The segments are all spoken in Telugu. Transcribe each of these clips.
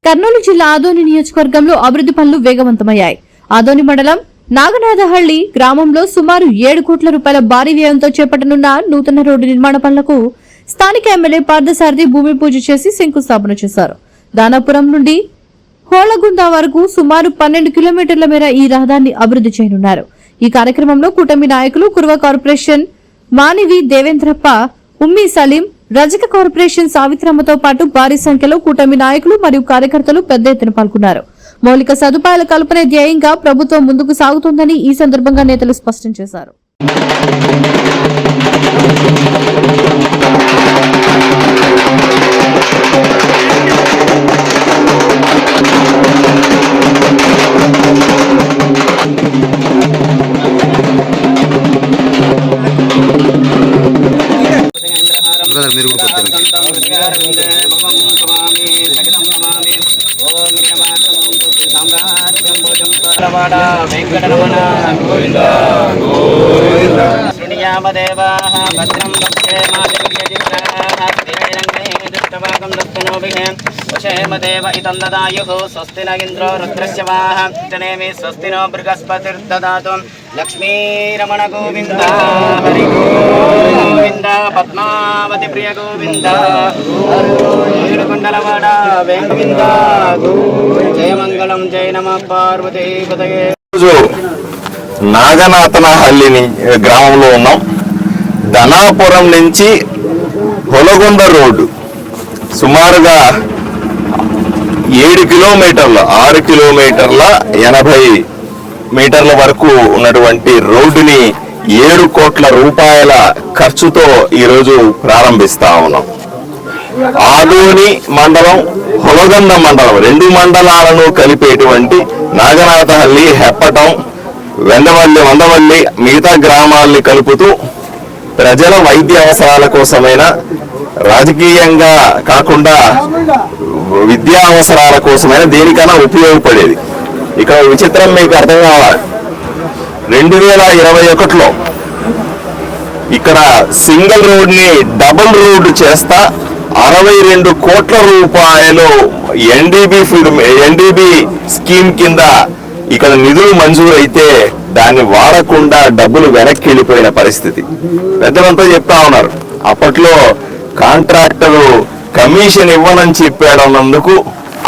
కర్నూలు జిల్లా ఆదోని నియోజకవర్గంలో అభివృద్ధి పనులు వేగవంతమయ్యాయి. ఆదోని మండలం నాగనాథహళ్లి గ్రామంలో సుమారు 7 కోట్ల రూపాయల భారీ వ్యయంతో చేపట్టనున్న నూతన రోడ్డు నిర్మాణ పనులకు స్థానిక ఎమ్మెల్యే పార్థసారథి భూమి పూజ చేసి శంకుస్థాపన చేశారు. దానాపురం నుండి హోళగుంద వరకు సుమారు 12 కిలోమీటర్ల మేర ఈ రహదారిని అభివృద్ధి చేయనున్నారు. ఈ కార్యక్రమంలో కూటమి నాయకులు కుర్వ కార్పొరేషన్ మానివి దేవేంద్రప్ప, ఉమ్మి సలీం, రజక కార్పొరేషన్ సావిత్రమ్మతో పాటు భారీ సంఖ్యలో కూటమి నాయకులు మరియు కార్యకర్తలు పెద్ద ఎత్తున పాల్గొన్నారు. మౌలిక సదుపాయాల కల్పనే ధ్యేయంగా ప్రభుత్వం ముందుకు సాగుతోందని ఈ సందర్భంగా నేతలు స్పష్టం చేశారు. వెంకటరమణ గోవింద గోవింద శ్రీయామదేవాః భద్రం పశ్యేమాదివ్యజిత్రాః దత్తనోభిః వశేమదేవ ఇదం దదాయుః స్వస్తి న ఇంద్రో రుద్రస్య వాః జనేమి స్వస్తి నో బృహస్పతిర్దదాతు లక్ష్మీరమణ గోవింద హరి గోవింద పద్మావతి ప్రియ గోవింద ఏడుకొండలవాడ వెంకట జయ మంగళం జయ నమ పార్వతీ పతయే. నాగనాథనహల్లి గ్రామంలో ఉన్నాం. ధనాపురం నుంచి హొలగొండ రోడ్డు సుమారుగా 7 కిలోమీటర్ల 6 కిలోమీటర్ల 80 మీటర్ల వరకు ఉన్నటువంటి రోడ్డుని 7 కోట్ల రూపాయల ఖర్చుతో ఈరోజు ప్రారంభిస్తా ఉన్నాం. ఆదోని మండలం, హొలగొండ మండలం 2 మండలాలను కలిపేటువంటి నాగనాథహల్లి, హెప్పటం, వందవల్లి మిగతా గ్రామాల్ని కలుపుతూ ప్రజల వైద్య అవసరాల కోసమైన, రాజకీయంగా కాకుండా విద్యా అవసరాల కోసమైనా దేనికైనా ఉపయోగపడేది. ఇక్కడ విచిత్రం మీకు అర్థం కావాలి. 2021లో ఇక్కడ సింగిల్ రోడ్ని డబుల్ రోడ్డు చేస్తా 62 కోట్ల రూపాయలు ఎన్డీబీ స్కీమ్ కింద ఇక్కడ నిధులు మంజూరు అయితే దాన్ని వాడకుండా డబ్బులు వెనక్కి వెళ్ళిపోయిన పరిస్థితి. పెద్దలంతా చెప్తా ఉన్నారు. అప్పట్లో కాంట్రాక్టరు కమిషన్ ఇవ్వనని చెప్పాడన్నందుకు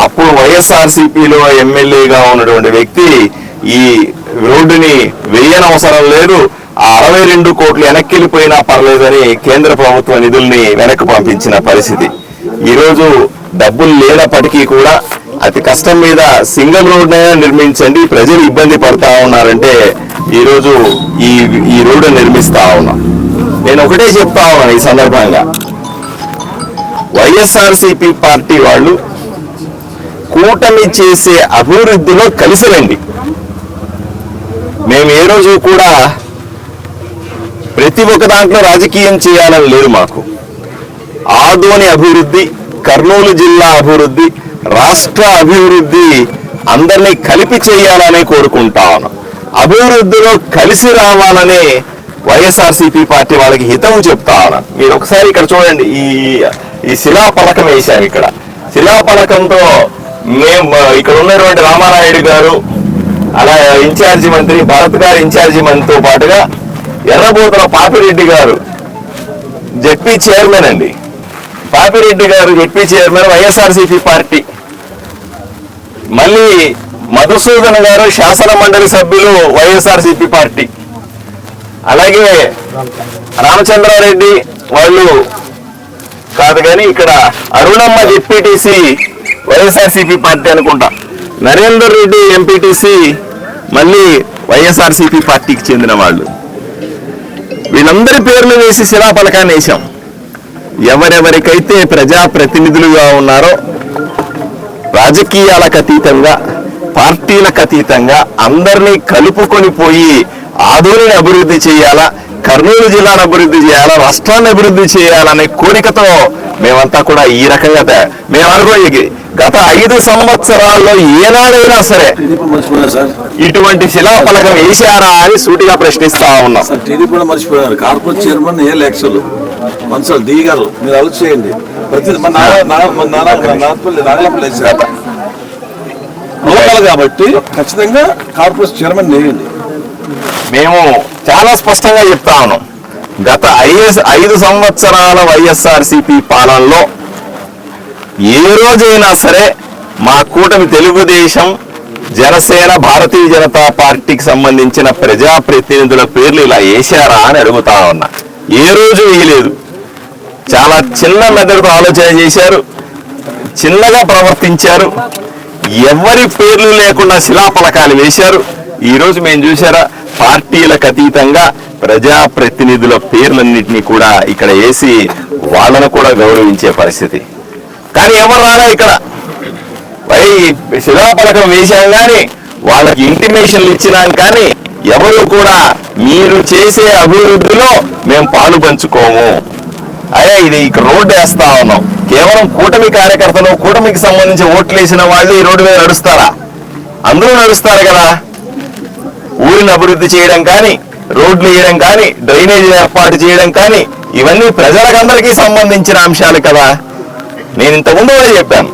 అప్పుడు వైఎస్ఆర్సీపీలో ఎమ్మెల్యేగా ఉన్నటువంటి వ్యక్తి ఈ రోడ్డుని వేయనవసరం లేదు, 62 కోట్లు వెనక్కి వెళ్ళిపోయినా పర్లేదని కేంద్ర ప్రభుత్వ నిధుల్ని వెనక్కి పంపించిన పరిస్థితి. ఈరోజు డబ్బులు లేనప్పటికీ కూడా అతి కష్టం మీద సింగిల్ రోడ్నైనా నిర్మించండి, ప్రజలు ఇబ్బంది పడతా ఉన్నారంటే ఈరోజు ఈ రోడ్డు నిర్మిస్తా ఉన్నాం. నేను ఒకటే చెప్తా ఉన్నాను ఈ సందర్భంగా, వైఎస్ఆర్సీపీ పార్టీ వాళ్ళు కూటమి చేసే అభివృద్ధిలో కలిసి రండి. మేము ఏ రోజు కూడా ప్రతి ఒక్క దాంట్లో రాజకీయం చేయాలని లేదు మాకు. ఆదోని అభివృద్ధి, కర్నూలు జిల్లా అభివృద్ధి, రాష్ట్ర అభివృద్ధి అందరినీ కలిపి చేయాలని కోరుకుంటా ఉన్నాం. అభివృద్ధిలో కలిసి రావాలని వైఎస్ఆర్సీపీ పార్టీ వాళ్ళకి హితవు చెప్తా ఉన్నా. మీరు ఒకసారి ఇక్కడ చూడండి, ఈ శిలాఫలకం వేశారు. ఇక్కడ శిలాఫలకంతో మేము ఇక్కడ ఉన్నటువంటి రామానాయుడు గారు, అలా ఇన్ఛార్జి మంత్రి భరత్ గారు ఇన్ఛార్జి మంత్రితో పాటుగా ఎర్రబోతుల పాపిరెడ్డి గారు జెడ్పీ చైర్మన్ అండి. పాపిరెడ్డి గారు జెడ్పీ చైర్మన్ వైఎస్ఆర్సీపీ పార్టీ. మళ్ళీ మధుసూదన్ గారు శాసన మండలి సభ్యులు వైఎస్ఆర్సీపీ పార్టీ. అలాగే రామచంద్రారెడ్డి వాళ్ళు కాదు కానీ ఇక్కడ అరుణమ్మ జెడ్పీటీసీ వైఎస్ఆర్సీపీ పార్టీ అనుకుంటా. నరేందర్ రెడ్డి ఎంపీటీసీ మళ్ళీ వైఎస్ఆర్సీపీ పార్టీకి చెందిన వాళ్ళు. వీళ్ళందరి పేర్లు వేసి శిలాఫలకాన్ని వేశాం. ఎవరెవరికైతే ప్రజాప్రతినిధులుగా ఉన్నారో రాజకీయాలకు అతీతంగా, పార్టీలకు అతీతంగా అందరినీ కలుపుకొని పోయి ఆదోనిని అభివృద్ధి చేయాలా, కర్నూలు జిల్లాను అభివృద్ధి చేయాలా, రాష్ట్రాన్ని అభివృద్ధి చేయాలనే కోరికతో మేమంతా కూడా ఈ రకంగా మేము అనుకోండి. గత 5 సంవత్సరాల్లో ఏనాడైనా సరే ఇటువంటి శిలాఫలకం వేశారా అని సూటిగా ప్రశ్నిస్తా ఉన్నాం. టీడీపీ కూడా మర్చిపోయారు. కార్పొరేట్ చైర్మన్ ఏ లక్షలు మనసులు దిగారు. మీరు అలసి చేయండి. ప్రతి నాగపల్లి లోకల్ కాబట్టి ఖచ్చితంగా కార్పొరేషన్ చైర్మన్ వేయండి. మేము చాలా స్పష్టంగా చెప్తా ఉన్నాం. గత 5 సంవత్సరాల వైఎస్ఆర్సీపీ పాలనలో ఏ రోజైనా సరే మా కూటమి తెలుగుదేశం, జనసేన, భారతీయ జనతా పార్టీకి సంబంధించిన ప్రజాప్రతినిధుల పేర్లు ఇలా వేశారా అని అడుగుతా ఉన్నా. ఏ రోజు వేయలేదు. చాలా చిన్న మెదడుతో ఆలోచన చేశారు, చిన్నగా ప్రవర్తించారు, ఎవరి పేర్లు లేకుండా శిలాఫలకాలు వేశారు. ఈరోజు మేము చూసారా, పార్టీలకు అతీతంగా ప్రజాప్రతినిధుల పేర్లన్నింటినీ కూడా ఇక్కడ వేసి వాళ్ళను కూడా గౌరవించే పరిస్థితి. కానీ ఎవరు రాలా ఇక్కడ. శిలాఫలకం వేశాం కానీ వాళ్ళకి ఇంటిమేషన్లు ఇచ్చినాం కానీ ఎవరు కూడా మీరు చేసే అభివృద్ధిలో మేము పాలు పంచుకోము. అయ్యా ఇది ఇక్కడ రోడ్డు వేస్తా ఉన్నాం. కేవలం కూటమి కార్యకర్తలు, కూటమికి సంబంధించి ఓట్లు వేసిన వాళ్ళు ఈ రోడ్డు మీద నడుస్తారా? అందరూ నడుస్తారు కదా. ఊరిని అభివృద్ధి చేయడం కానీ, రోడ్లు వేయడం కానీ, డ్రైనేజీ ఏర్పాటు చేయడం కానీ ఇవన్నీ ప్రజలకందరికీ సంబంధించిన అంశాలు కదా. నేను ఇంతకుముందు కూడా చెప్పాను,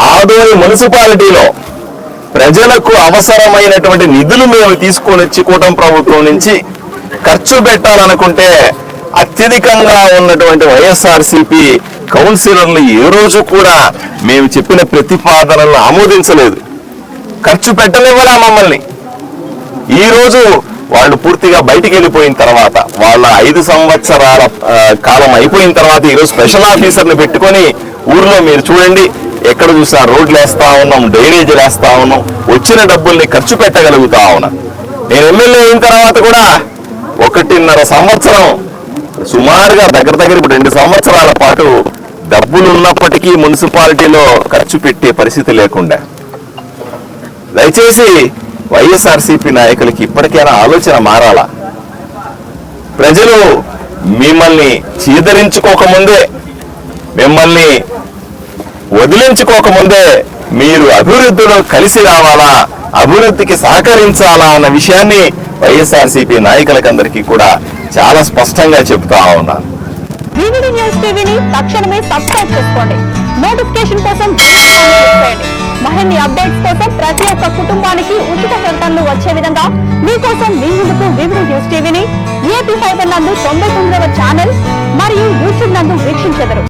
ఆదోని మున్సిపాలిటీలో ప్రజలకు అవసరమైనటువంటి నిధులు మేము తీసుకొని వచ్చి కూటమి ప్రభుత్వం నుంచి ఖర్చు పెట్టాలనుకుంటే అత్యధికంగా ఉన్నటువంటి వైఎస్ఆర్సీపీ కౌన్సిలర్లు ఏ రోజు కూడా మేము చెప్పిన ప్రతిపాదనలను ఆమోదించలేదు, ఖర్చు పెట్టనివ్వరా మమ్మల్ని. ఈ రోజు వాళ్ళు పూర్తిగా బయటికి వెళ్ళిపోయిన తర్వాత, వాళ్ళ 5 సంవత్సరాల కాలం అయిపోయిన తర్వాత ఈరోజు స్పెషల్ ఆఫీసర్ని పెట్టుకొని ఊర్లో మీరు చూడండి, ఎక్కడ చూసా రోడ్లు వేస్తా ఉన్నాం, డ్రైనేజీలు వేస్తా ఉన్నాం, వచ్చిన డబ్బుల్ని ఖర్చు పెట్టగలుగుతా ఉన్నాం. నేను ఎమ్మెల్యే అయిన తర్వాత కూడా 1.5 సంవత్సరం సుమారుగా దగ్గర 2 సంవత్సరాల పాటు డబ్బులు ఉన్నప్పటికీ మున్సిపాలిటీలో ఖర్చు పెట్టే పరిస్థితి లేకుండా. దయచేసి వైఎస్ఆర్సీపీ నాయకులకి ఇప్పటికైనా ఆలోచన మారాలా. ప్రజలు మిమ్మల్ని చీదరించుకోకముందే, మిమ్మల్ని వదిలించుకోకముందే మీరు అభివృద్ధిలో కలిసి రావాలా, అభివృద్ధికి సహకరించాలా అన్న విషయాన్ని వైఎస్ఆర్సీపీ నాయకులకందరికీ కూడా చాలా స్పష్టంగా చెబుతా ఉన్నాను. వివిడి న్యూస్ టీవీని తక్షణమే సబ్స్క్రైబ్ చేసుకోండి. నోటిఫికేషన్ కోసం బెల్ ఐకాన్ క్లిక్ చేయండి. మరిన్ని అప్డేట్స్ కోసం ప్రతి ఒక్క కుటుంబానికి ఉచిత ప్రకటనలు వచ్చే విధంగా మీకోసం మీ ముందుకు వివిడి న్యూస్ టీవీని ఏపీ 5 నందు 99వ ఛానల్ మరియు యూట్యూబ్ నందు వీక్షించెదరు.